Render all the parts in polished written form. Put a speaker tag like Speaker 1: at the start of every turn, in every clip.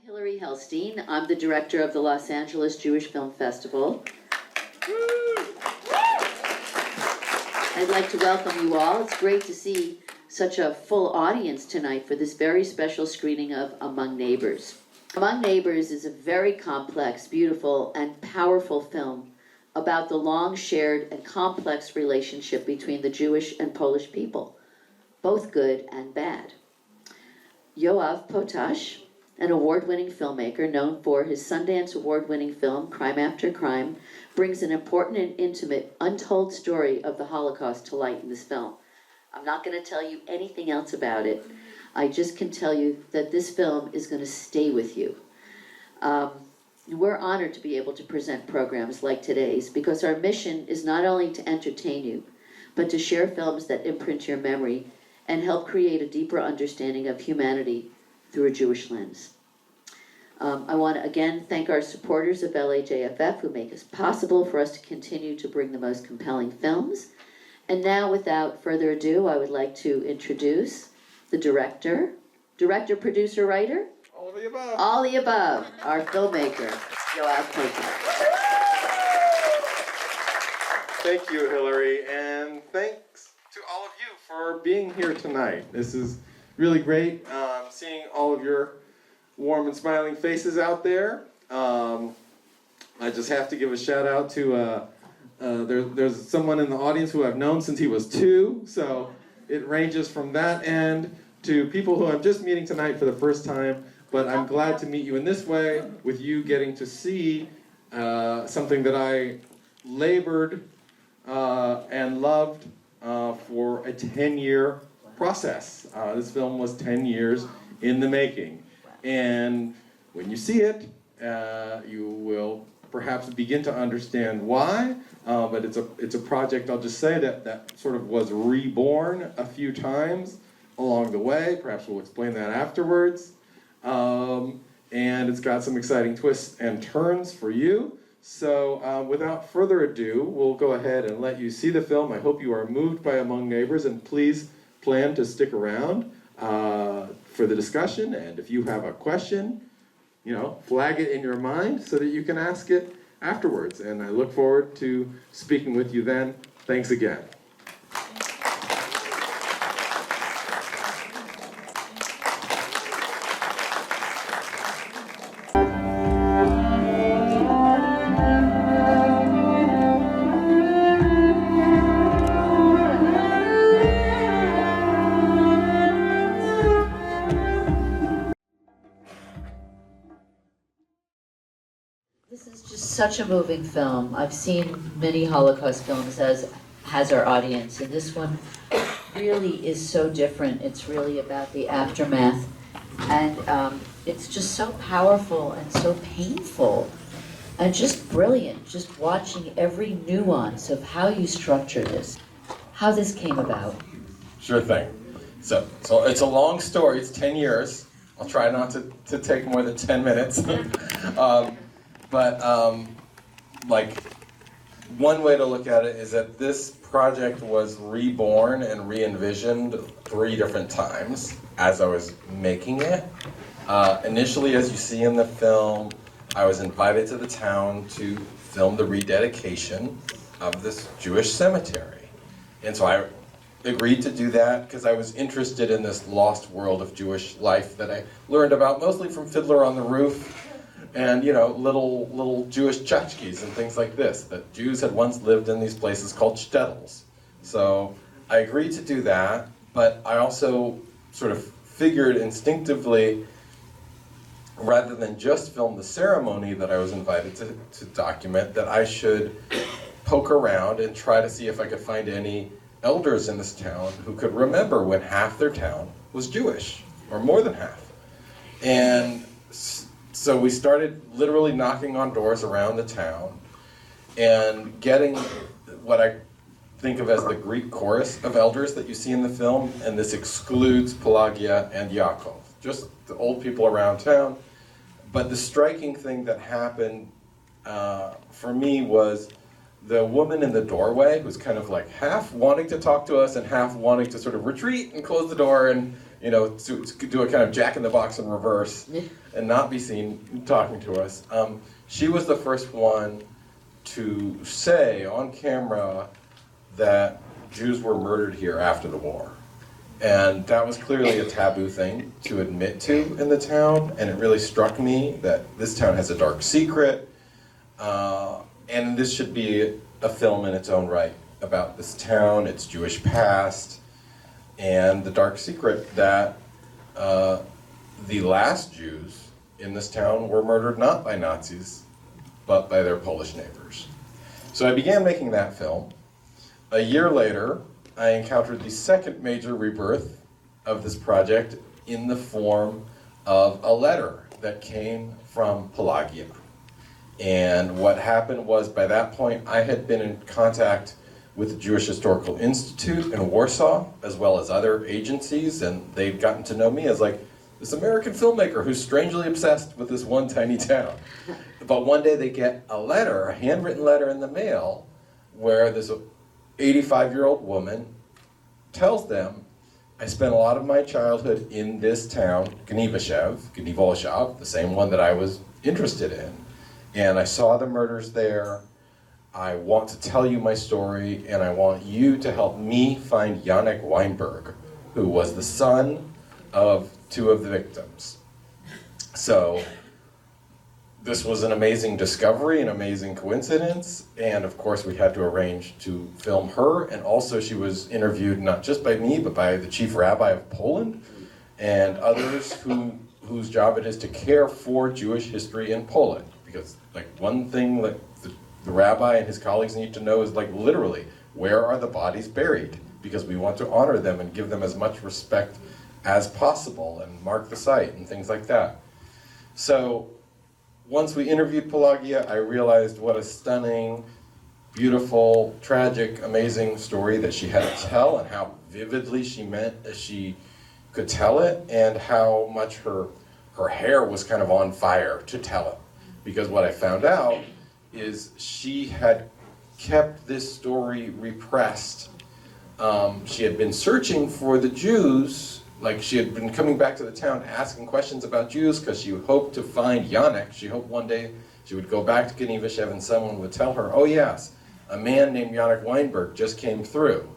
Speaker 1: Hilary Helstein. I'm the director of the Los Angeles Jewish Film Festival. I'd like to welcome you all. It's great to see such a full audience tonight for this very special screening of Among Neighbors. Among Neighbors is a very complex, beautiful, and powerful film about the long shared and complex relationship between the Jewish and Polish people, both good and bad. Yoav Potash, an award-winning filmmaker known for his Sundance Award-winning film, Crime After Crime, brings an important and intimate, untold story of the Holocaust to light in this film. I'm not going to tell you anything else about it. I just can tell you that this film is going to stay with you. We're honored to be able to present programs like today's because our mission is not only to entertain you, but to share films that imprint your memory and help create a deeper understanding of humanity through a Jewish lens. I want to again thank our supporters of LAJFF who make it possible for us to continue to bring the most compelling films. And now, without further ado, I would like to introduce the director, producer, writer?
Speaker 2: All of the above.
Speaker 1: All the above, our filmmaker, Yoav Potash.
Speaker 2: Thank you, Hilary, and thanks to all of you for being here tonight. This is really great seeing all of your warm and smiling faces out there. I just have to give a shout out to there's someone in the audience who I've known since he was 2, so it ranges from that end to people who I'm just meeting tonight for the first time, but I'm glad to meet you in this way, with you getting to see something that I labored and loved for a 10-year process. This film was 10 years in the making, and when you see it, you will perhaps begin to understand why, but it's a project, I'll just say, that sort of was reborn a few times along the way. Perhaps we'll explain that afterwards. And it's got some exciting twists and turns for you. So without further ado, we'll go ahead and let you see the film. I hope you are moved by Among Neighbors, and please plan to stick around for the discussion. And if you have a question, flag it in your mind so that you can ask it afterwards. And I look forward to speaking with you then. Thanks again.
Speaker 1: This is just such a moving film. I've seen many Holocaust films, as has our audience, and this one really is so different. It's really about the aftermath, and it's just so powerful and so painful and just brilliant, just watching every nuance of how you structure this, how this came about.
Speaker 2: Sure thing. So it's a long story. It's 10 years. I'll try not to take more than 10 minutes. But one way to look at it is that this project was reborn and re-envisioned 3 different times as I was making it. Initially, as you see in the film, I was invited to the town to film the rededication of this Jewish cemetery. And so I agreed to do that because I was interested in this lost world of Jewish life that I learned about mostly from Fiddler on the Roof, and little Jewish tchotchkes and things like this, that Jews had once lived in these places called shtetls. So I agreed to do that, but I also sort of figured instinctively, rather than just film the ceremony that I was invited to document, that I should poke around and try to see if I could find any elders in this town who could remember when half their town was Jewish, or more than half. And so we started literally knocking on doors around the town and getting what I think of as the Greek chorus of elders that you see in the film, and this excludes Pelagia and Yaakov, just the old people around town. But the striking thing that happened for me was the woman in the doorway, who's kind of like half wanting to talk to us and half wanting to sort of retreat and close the door and to do a kind of Jack in the Box in reverse and not be seen talking to us. She was the first one to say on camera that Jews were murdered here after the war. And that was clearly a taboo thing to admit to in the town, and it really struck me that this town has a dark secret, and this should be a film in its own right about this town, its Jewish past, and the dark secret that the last Jews in this town were murdered not by Nazis, but by their Polish neighbors. So I began making that film. A year later, I encountered the second major rebirth of this project in the form of a letter that came from Pelagia. And what happened was, by that point, I had been in contact with the Jewish Historical Institute in Warsaw, as well as other agencies, and they'd gotten to know me as like this American filmmaker who's strangely obsessed with this one tiny town. But one day they get a letter, a handwritten letter in the mail, where this 85-year-old woman tells them, I spent a lot of my childhood in this town, Gniewoszew, the same one that I was interested in. And I saw the murders there. I want to tell you my story, and I want you to help me find Janek Weinberg, who was the son of two of the victims. So this was an amazing discovery, an amazing coincidence, and of course we had to arrange to film her, and also she was interviewed not just by me, but by the chief rabbi of Poland and others whose job it is to care for Jewish history in Poland. Because like one thing that the rabbi and his colleagues need to know is like literally, where are the bodies buried? Because we want to honor them and give them as much respect as possible and mark the site and things like that. So once we interviewed Pelagia, I realized what a stunning, beautiful, tragic, amazing story that she had to tell, and how vividly she could tell it, and how much her hair was kind of on fire to tell it. Because what I found out is she had kept this story repressed. She had been searching for the Jews. Like, she had been coming back to the town asking questions about Jews because she hoped to find Janek. She hoped one day she would go back to Gniewoszew and someone would tell her, oh yes, a man named Janek Weinberg just came through.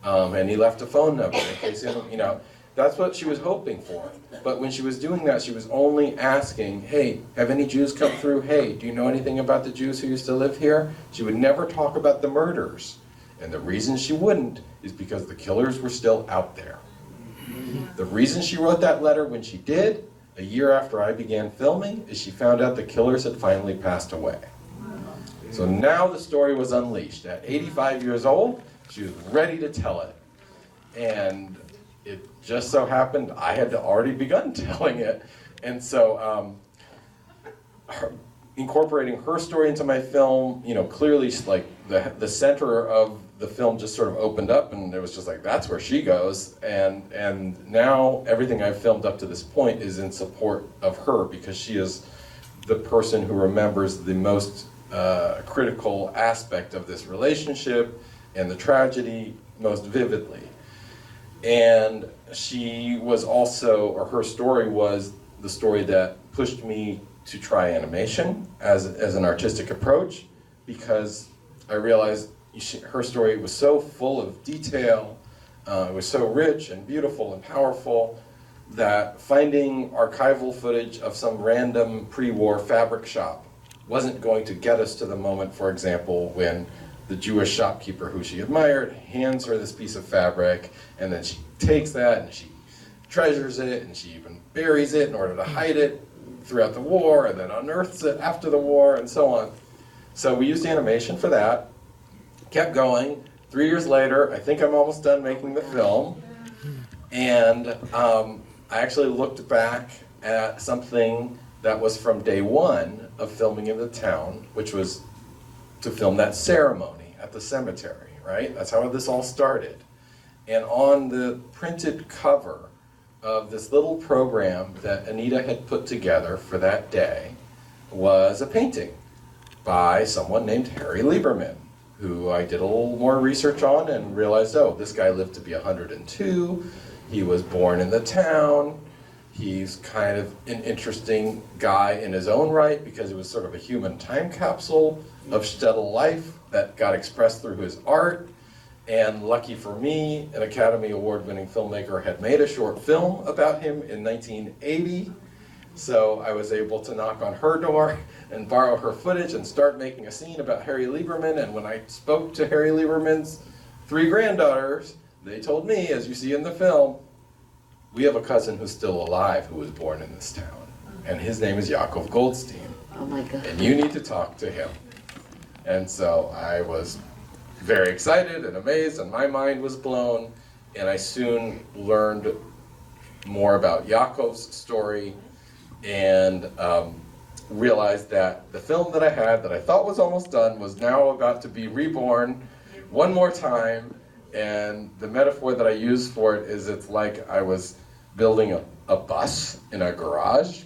Speaker 2: And he left a phone number in case, that's what she was hoping for. But when she was doing that, she was only asking, hey, have any Jews come through? Hey, do you know anything about the Jews who used to live here? She would never talk about the murders. And the reason she wouldn't is because the killers were still out there. The reason she wrote that letter when she did, a year after I began filming, is she found out the killers had finally passed away. So now the story was unleashed. At 85 years old, she was ready to tell it. And it just so happened I had already begun telling it. And so incorporating her story into my film, clearly like the center of the film just sort of opened up, and it was just like, that's where she goes. And now everything I've filmed up to this point is in support of her, because she is the person who remembers the most critical aspect of this relationship and the tragedy most vividly. And she was also, or her story was the story that pushed me to try animation as an artistic approach, because I realized her story was so full of detail, it was so rich and beautiful and powerful, that finding archival footage of some random pre-war fabric shop wasn't going to get us to the moment, for example, when the Jewish shopkeeper who she admired hands her this piece of fabric, and then she takes that and she treasures it, and she even buries it in order to hide it throughout the war, and then unearths it after the war, and so on. So we used animation for that, kept going. 3 years later, I think I'm almost done making the film, and I actually looked back at something that was from day one of filming in the town, which was to film that ceremony at the cemetery, right? That's how this all started. And on the printed cover of this little program that Anita had put together for that day was a painting by someone named Harry Lieberman, who I did a little more research on and realized, oh, this guy lived to be 102. He was born in the town. He's kind of an interesting guy in his own right because he was sort of a human time capsule of shtetl life that got expressed through his art. And lucky for me, an Academy Award-winning filmmaker had made a short film about him in 1980. So I was able to knock on her door and borrow her footage and start making a scene about Harry Lieberman. And when I spoke to Harry Lieberman's 3 granddaughters, they told me, as you see in the film, we have a cousin who's still alive who was born in this town. And his name is Yaakov Goldstein.
Speaker 1: Oh my God.
Speaker 2: And you need to talk to him. And so I was very excited and amazed, and my mind was blown. And I soon learned more about Yaakov's story and realized that the film that I had that I thought was almost done was now about to be reborn one more time. And the metaphor that I use for it is it's like I was building a bus in a garage,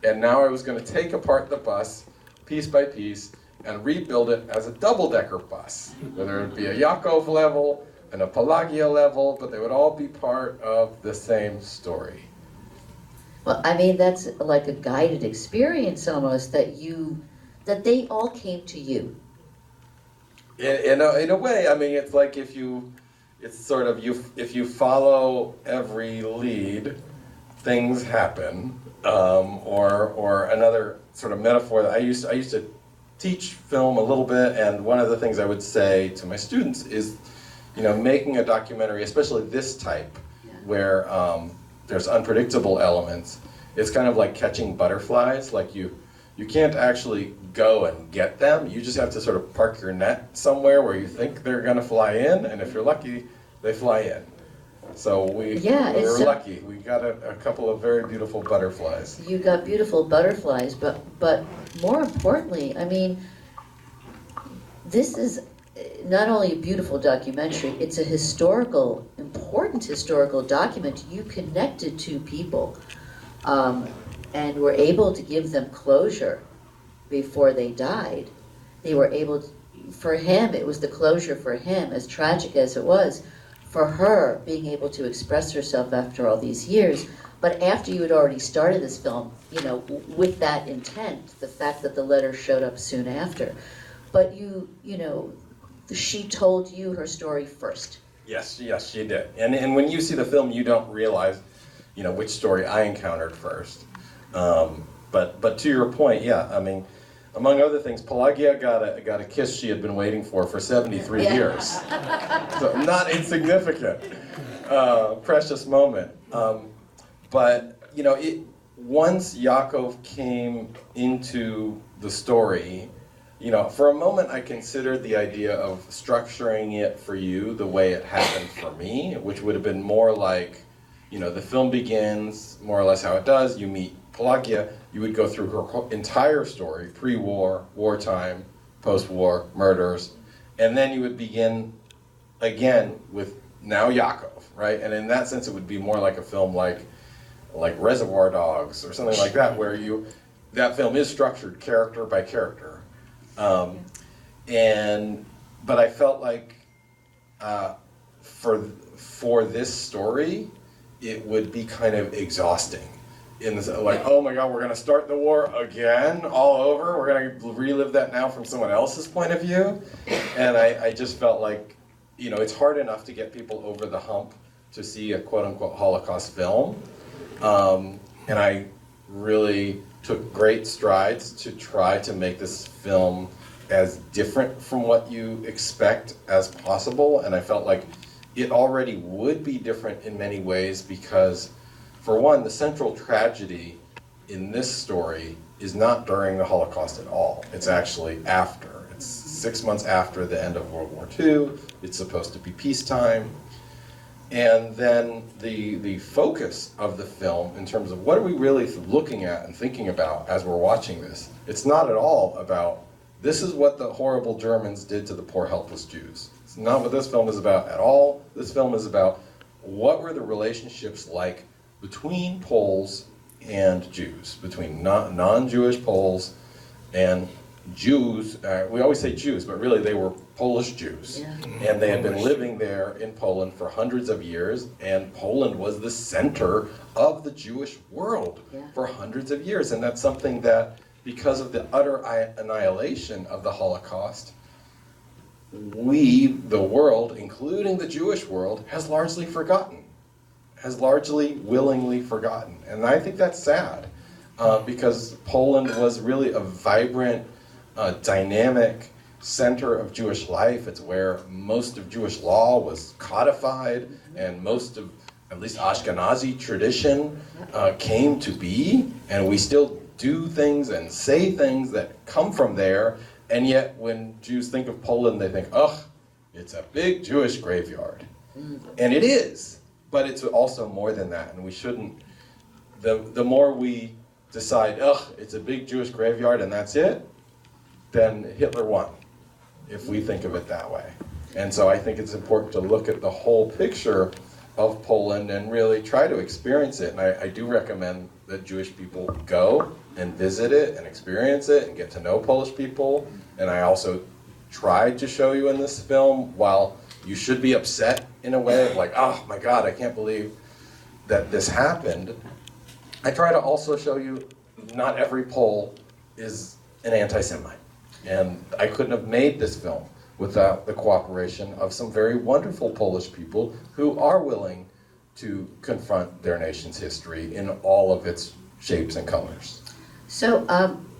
Speaker 2: and now I was going to take apart the bus piece by piece and rebuild it as a double-decker bus, whether it would be a Yaakov level and a Pelagia level, but they would all be part of the same story.
Speaker 1: Well, I mean, that's like a guided experience almost, that they all came to you.
Speaker 2: In a way, I mean, it's like if you follow every lead, things happen. Or another sort of metaphor that I used to teach film a little bit, and one of the things I would say to my students is, making a documentary, especially this type, where there's unpredictable elements. It's kind of like catching butterflies. Like you can't actually go and get them. You just have to sort of park your net somewhere where you think they're going to fly in, and if you're lucky, they fly in. So we were lucky. We got a couple of very beautiful butterflies.
Speaker 1: You got beautiful butterflies, but more importantly, I mean, this is not only a beautiful documentary, it's a important historical document. You connected to people, and were able to give them closure before they died. They were able to, for him, it was the closure for him, as tragic as it was, for her being able to express herself after all these years. But after you had already started this film, with that intent, the fact that the letter showed up soon after. But she told you her story first. Yes,
Speaker 2: she did. And when you see the film, you don't realize, which story I encountered first. But to your point, I mean, among other things, Pelagia got a kiss she had been waiting for 73 years. So not insignificant, precious moment. But once Yaakov came into the story, for a moment I considered the idea of structuring it for you the way it happened for me, which would have been more like, the film begins more or less how it does. You meet Pelagia, you would go through her entire story, pre-war, wartime, post-war, murders, and then you would begin again with now Yaakov, right? And in that sense, it would be more like a film like Reservoir Dogs or something like that, where that film is structured character by character. But I felt like for this story, it would be kind of exhausting. Oh my God, we're going to start the war again, all over. We're going to relive that now from someone else's point of view. And I just felt like, it's hard enough to get people over the hump to see a quote-unquote Holocaust film. And I really took great strides to try to make this film as different from what you expect as possible. And I felt like it already would be different in many ways because, for one, the central tragedy in this story is not during the Holocaust at all. It's actually after. It's 6 months after the end of World War II. It's supposed to be peacetime. And then the focus of the film, in terms of what are we really looking at and thinking about as we're watching this, it's not at all about, this is what the horrible Germans did to the poor helpless Jews. It's not what this film is about at all. This film is about what were the relationships like between Poles and Jews, between non-Jewish Poles and
Speaker 3: Jews, we always say Jews, but really they were Polish Jews.
Speaker 1: Yeah.
Speaker 3: And they had been living there in Poland for hundreds of years, and Poland was the center of the Jewish world for hundreds of years. And that's something that, because of the utter annihilation of the Holocaust, we, the world, including the Jewish world, has largely forgotten, has largely willingly forgotten. And I think that's sad, because Poland was really a vibrant, dynamic center of Jewish life. It's where most of Jewish law was codified, and most of, at least Ashkenazi tradition, came to be, and we still do things and say things that come from there. And yet when Jews think of Poland, they think, ugh, it's a big Jewish graveyard. And it is, but it's also more than that, and we shouldn't, the more we decide, ugh, it's a big Jewish graveyard and that's it, then Hitler won, if we think of it that way. And so I think it's important to look at the whole picture of Poland and really try to experience it. And I do recommend that Jewish people go and visit it and experience it and get to know Polish people. And I also tried to show you in this film, while you should be upset in a way of like, oh my God, I can't believe that this happened, I try to also show you not every Pole is an anti-Semite. And I couldn't have made this film without the cooperation of some very wonderful Polish people who are willing to confront their nation's history in all of its shapes and colors.
Speaker 1: So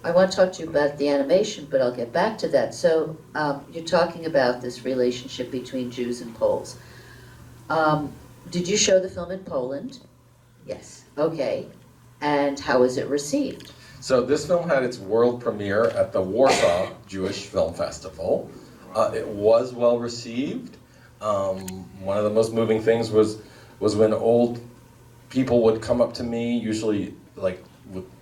Speaker 1: I want to talk to you about the animation, but I'll get back to that. So you're talking about this relationship between Jews and Poles. Did you show the film in Poland? Yes. Okay. And how was it received?
Speaker 3: So this film had its world premiere at the Warsaw Jewish Film Festival. It was well received. One of the most moving things was when old people would come up to me, usually like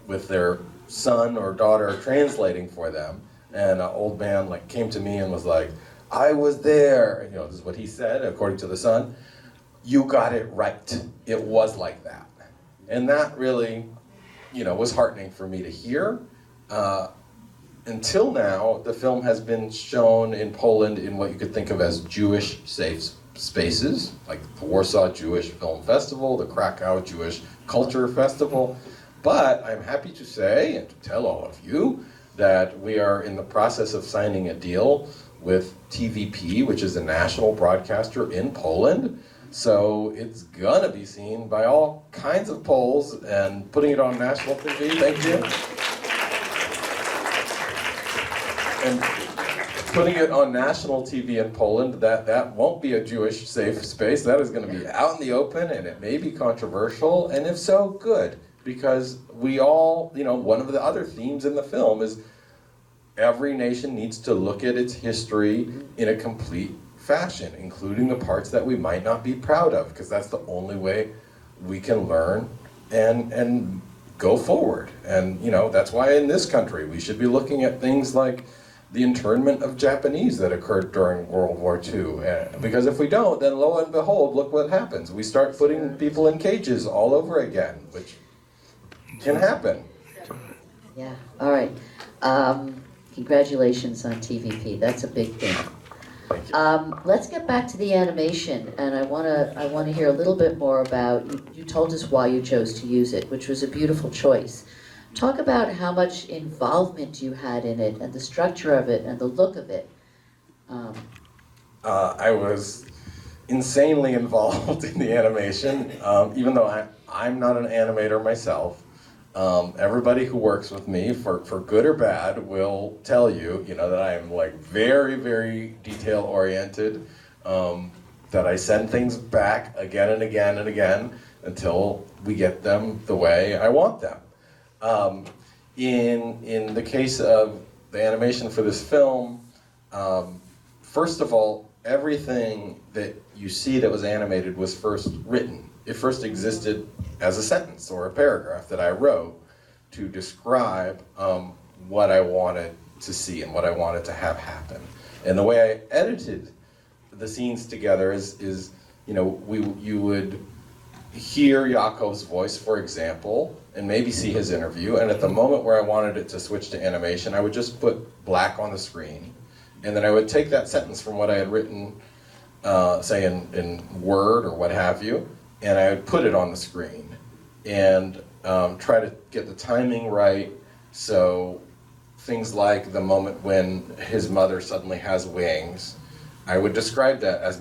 Speaker 3: with their son or daughter translating for them, and an old man like came to me and was like, "I was there." You know, this is what he said according to the son. "You got it right. It was like that," and that really, was heartening for me to hear. Until now, the film has been shown in Poland in what you could think of as Jewish safe spaces, like the Warsaw Jewish Film Festival, the Krakow Jewish Culture Festival. But I'm happy to say, and to tell all of you, that we are in the process of signing a deal with TVP, which is a national broadcaster in Poland. So it's gonna be seen by all kinds of Poles, and putting it on national TV, thank you. And putting it on national TV in Poland, that won't be a Jewish safe space. That is gonna be out in the open, and it may be controversial, and if so, good. Because we all, one of the other themes in the film is every nation needs to look at its history in a complete fashion, including the parts that we might not be proud of, because that's the only way we can learn and go forward. And that's why in this country we should be looking at things like the internment of Japanese that occurred during World War II. Because if we don't, then lo and behold, look what happens. We start putting people in cages all over again, which can happen.
Speaker 1: Yeah, all right. Congratulations on TVP. That's a big thing. Let's get back to the animation, and I want to hear a little bit more about. You told us why you chose to use it, which was a beautiful choice. Talk about how much involvement you had in it, and the structure of it, and the look of it.
Speaker 3: I was insanely involved in the animation, even though I'm not an animator myself. Everybody who works with me, for good or bad, will tell you, that I am like very, very detail oriented, that I send things back again and again and again until we get them the way I want them. In the case of the animation for this film, first of all, everything that you see that was animated was first written. It first existed as a sentence or a paragraph that I wrote to describe what I wanted to see and what I wanted to have happen. And the way I edited the scenes together is you would hear Yaakov's voice, for example, and maybe see his interview, and at the moment where I wanted it to switch to animation, I would just put black on the screen, and then I would take that sentence from what I had written, say in Word or what have you, and I would put it on the screen, and try to get the timing right, so things like the moment when his mother suddenly has wings, I would describe that as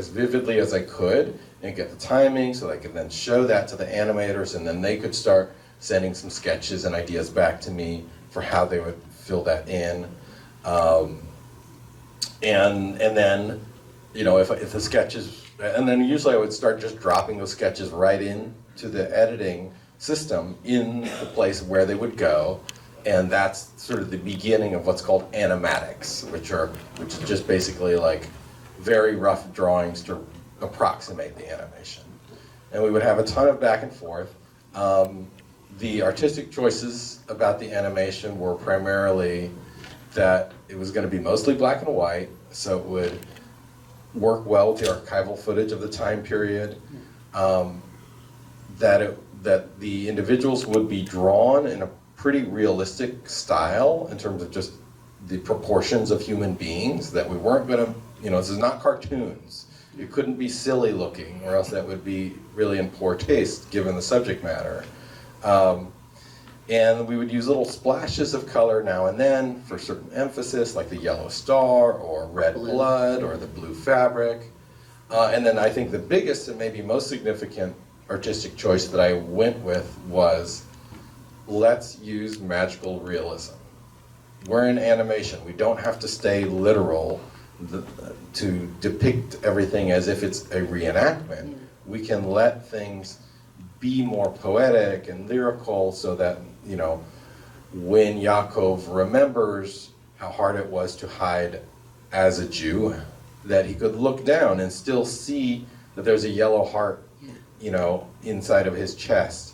Speaker 3: vividly as I could, and get the timing so I could then show that to the animators, and then they could start sending some sketches and ideas back to me for how they would fill that in. And then, you know, if the sketches, and then usually I would start just dropping those sketches right in to the editing system in the place where they would go. And that's sort of the beginning of what's called animatics, which is just basically like very rough drawings to approximate the animation. And we would have a ton of back and forth. The artistic choices about the animation were primarily that it was going to be mostly black and white, so it would work well with the archival footage of the time period. That the individuals would be drawn in a pretty realistic style in terms of just the proportions of human beings, that we weren't going to, you know, this is not cartoons. It couldn't be silly looking, or else that would be really in poor taste given the subject matter. And we would use little splashes of color now and then for certain emphasis, like the yellow star or red blood or the blue fabric. And then I think the biggest and maybe most significant artistic choice that I went with was, let's use magical realism. We're in animation. We don't have to stay literal to depict everything as if it's a reenactment. We can let things be more poetic and lyrical so that, you know, when Yaakov remembers how hard it was to hide as a Jew, that he could look down and still see that there's a yellow heart, you know, inside of his chest.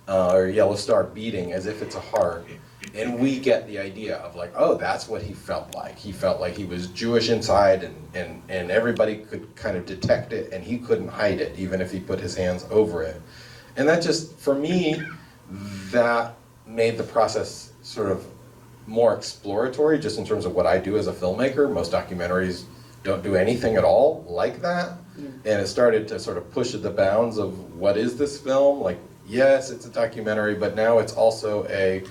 Speaker 3: Or a yellow star beating as if it's a heart, and we get the idea of like, oh, that's what he felt like. He felt like he was Jewish inside, and everybody could kind of detect it, and he couldn't hide it, even if he put his hands over it. And that just, for me, that made the process sort of more exploratory, just in terms of what I do as a filmmaker. Most documentaries don't do anything at all like that, and it started to sort of push the bounds of what is this film, like, yes, it's a documentary, but now it's also a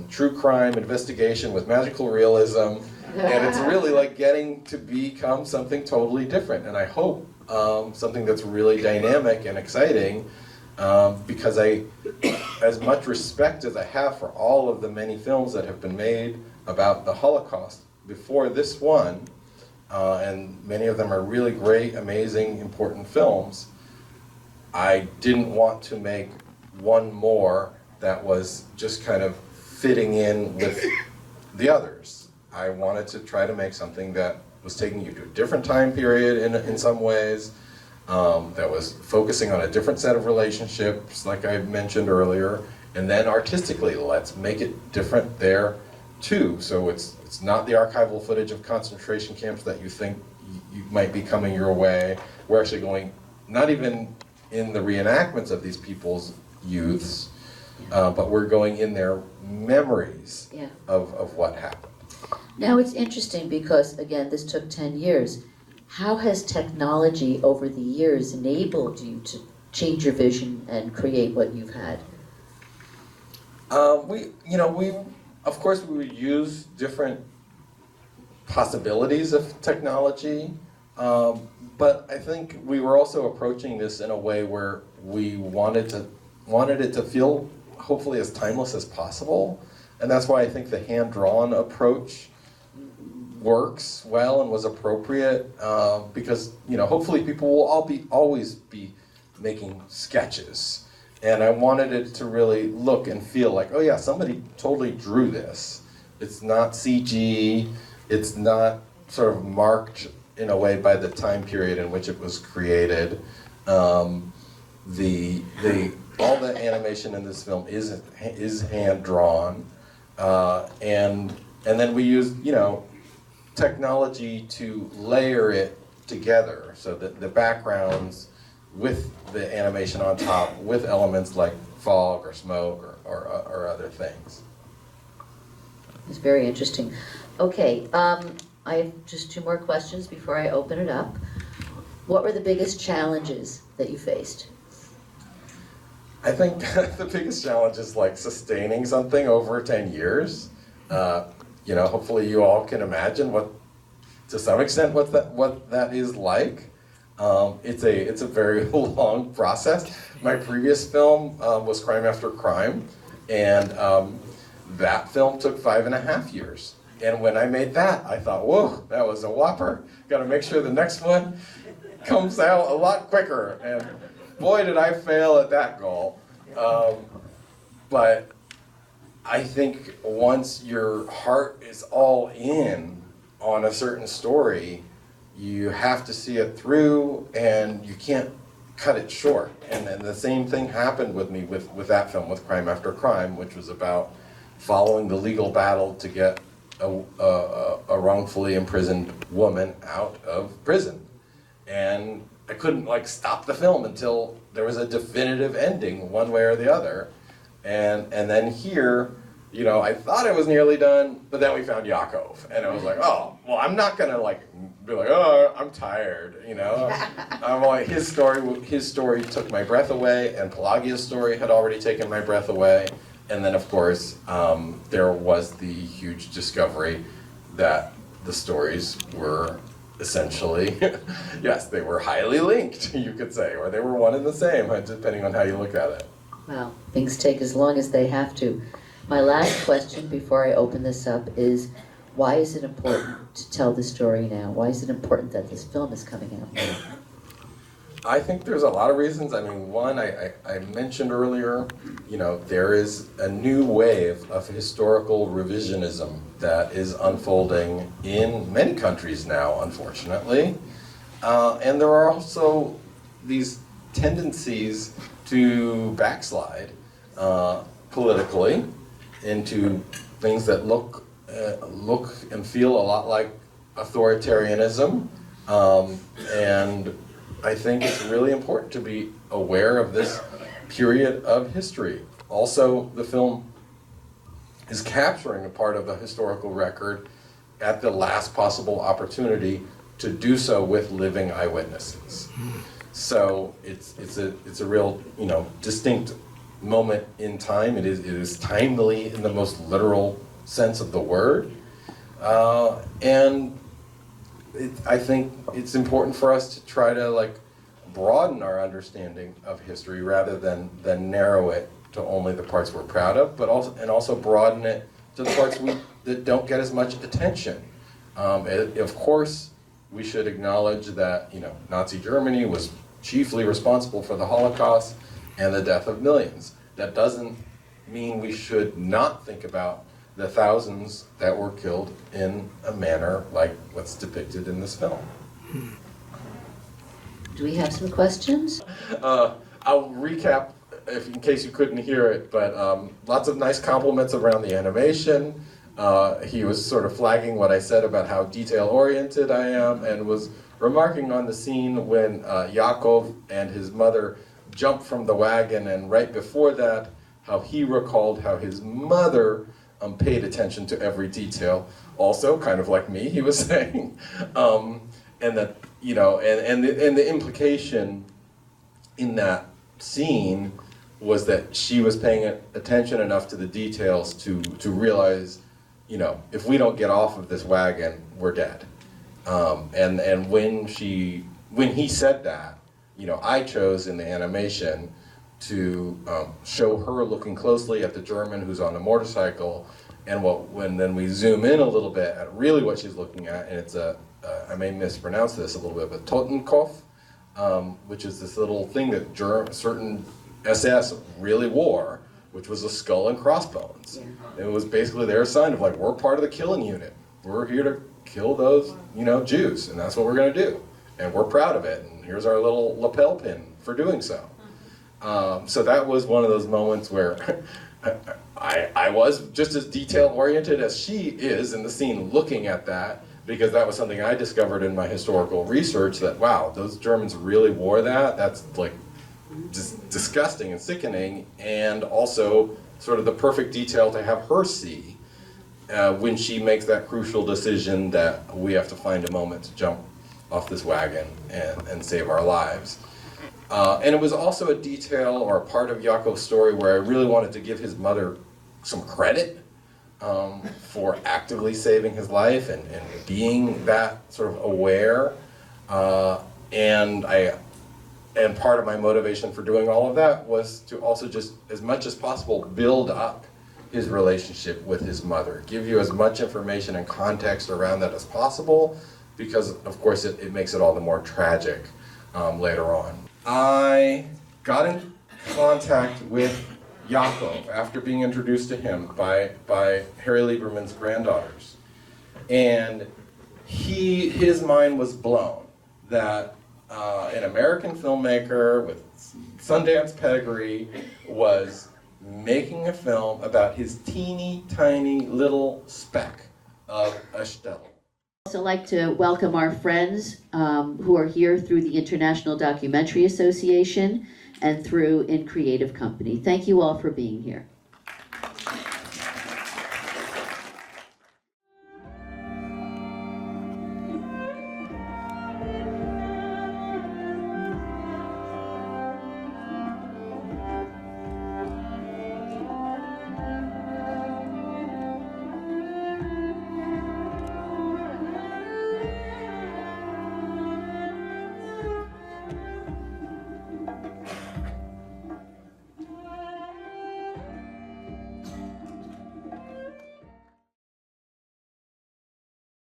Speaker 3: true crime investigation with magical realism, and it's really like getting to become something totally different. And I hope something that's really dynamic and exciting, because as much respect as I have for all of the many films that have been made about the Holocaust before this one, and many of them are really great, amazing, important films, I didn't want to make one more that was just kind of fitting in with the others. I wanted to try to make something that was taking you to a different time period in some ways, that was focusing on a different set of relationships, like I mentioned earlier, and then artistically, let's make it different there too. So it's not the archival footage of concentration camps that you think you might be coming your way. We're actually going, not even in the reenactments of these people's youths, but we're going in their memories of what happened.
Speaker 1: Now it's interesting because, again, this took 10 years. How has technology over the years enabled you to change your vision and create what you've had?
Speaker 3: Of course, we would use different possibilities of technology. But I think we were also approaching this in a way where we wanted it to feel hopefully as timeless as possible, and that's why I think the hand-drawn approach works well and was appropriate, because, you know, hopefully people will always be making sketches, and I wanted it to really look and feel like, oh yeah, somebody totally drew this. It's not CG, it's not sort of marked in a way by the time period in which it was created. All the animation in this film is hand drawn, and then we used, you know, technology to layer it together so that the backgrounds with the animation on top, with elements like fog or smoke or other things.
Speaker 1: It's very interesting. Okay, I have just two more questions before I open it up. What were the biggest challenges that you faced?
Speaker 3: I think the biggest challenge is like sustaining something over 10 years. You know, hopefully you all can imagine what, to some extent, what that is like. It's a very long process. My previous film was Crime After Crime, and that film took 5.5 years. And when I made that, I thought, whoa, that was a whopper. Got to make sure the next one comes out a lot quicker. And boy, did I fail at that goal. But I think once your heart is all in on a certain story, you have to see it through, and you can't cut it short. And then the same thing happened with me with that film, with Crime After Crime, which was about following the legal battle to get a wrongfully imprisoned woman out of prison. And I couldn't like stop the film until there was a definitive ending one way or the other. And then here, you know, I thought I was nearly done, but then we found Yaakov, and I was like, oh, well, I'm not gonna like be like, oh, I'm tired, you know. I'm like, his story took my breath away, and Pelagia's story had already taken my breath away, and then of course there was the huge discovery that the stories were essentially, yes, they were highly linked, you could say, or they were one and the same, depending on how you look at it.
Speaker 1: Well, things take as long as they have to. My last question before I open this up is, why is it important to tell the story now? Why is it important that this film is coming out now?
Speaker 3: I think there's a lot of reasons. I mean, one, I mentioned earlier, you know, there is a new wave of historical revisionism that is unfolding in many countries now, unfortunately. And there are also these tendencies to backslide politically into things that look and feel a lot like authoritarianism, and I think it's really important to be aware of this period of history. Also, the film is capturing a part of the historical record at the last possible opportunity to do so with living eyewitnesses. So it's a real, you know, distinct moment in time. It is timely in the most literal sense of the word, and I think it's important for us to try to like broaden our understanding of history rather than narrow it to only the parts we're proud of, but also broaden it to the parts that don't get as much attention. Of course, we should acknowledge that, you know, Nazi Germany was chiefly responsible for the Holocaust and the death of millions. That doesn't mean we should not think about the thousands that were killed in a manner like what's depicted in this film.
Speaker 1: Do we have some questions?
Speaker 3: I'll recap in case you couldn't hear it, but lots of nice compliments around the animation. He was sort of flagging what I said about how detail-oriented I am, and was remarking on the scene when Yaakov and his mother jumped from the wagon, and right before that, how he recalled how his mother paid attention to every detail. Also, kind of like me, he was saying, and that, you know, and the implication in that scene was that she was paying attention enough to the details to realize, you know, if we don't get off of this wagon, we're dead. And when he said that, you know, I chose in the animation to show her looking closely at the German who's on a motorcycle, and then we zoom in a little bit at really what she's looking at, and it's I may mispronounce this a little bit, but Totenkopf, which is this little thing that certain SS really wore, which was a skull and crossbones. Yeah. It was basically their sign of like, we're part of the killing unit. We're here to kill those, you know, Jews, and that's what we're going to do, and we're proud of it. And here's our little lapel pin for doing so. So that was one of those moments where I was just as detail-oriented as she is in the scene, looking at that, because that was something I discovered in my historical research, that wow, those Germans really wore that. That's like just disgusting and sickening, and also sort of the perfect detail to have her see when she makes that crucial decision that we have to find a moment to jump off this wagon and save our lives. And it was also a detail or a part of Yaakov's story where I really wanted to give his mother some credit for actively saving his life and being that sort of aware. And part of my motivation for doing all of that was to also just, as much as possible, build up his relationship with his mother. Give you as much information and context around that as possible, because of course it makes it all the more tragic later on. I got in contact with Yaakov after being introduced to him by Harry Lieberman's granddaughters. And his mind was blown that an American filmmaker with Sundance pedigree was making a film about his teeny tiny little speck of a shtetl.
Speaker 1: I'd also like to welcome our friends who are here through the International Documentary Association and through In Creative Company. Thank you all for being here.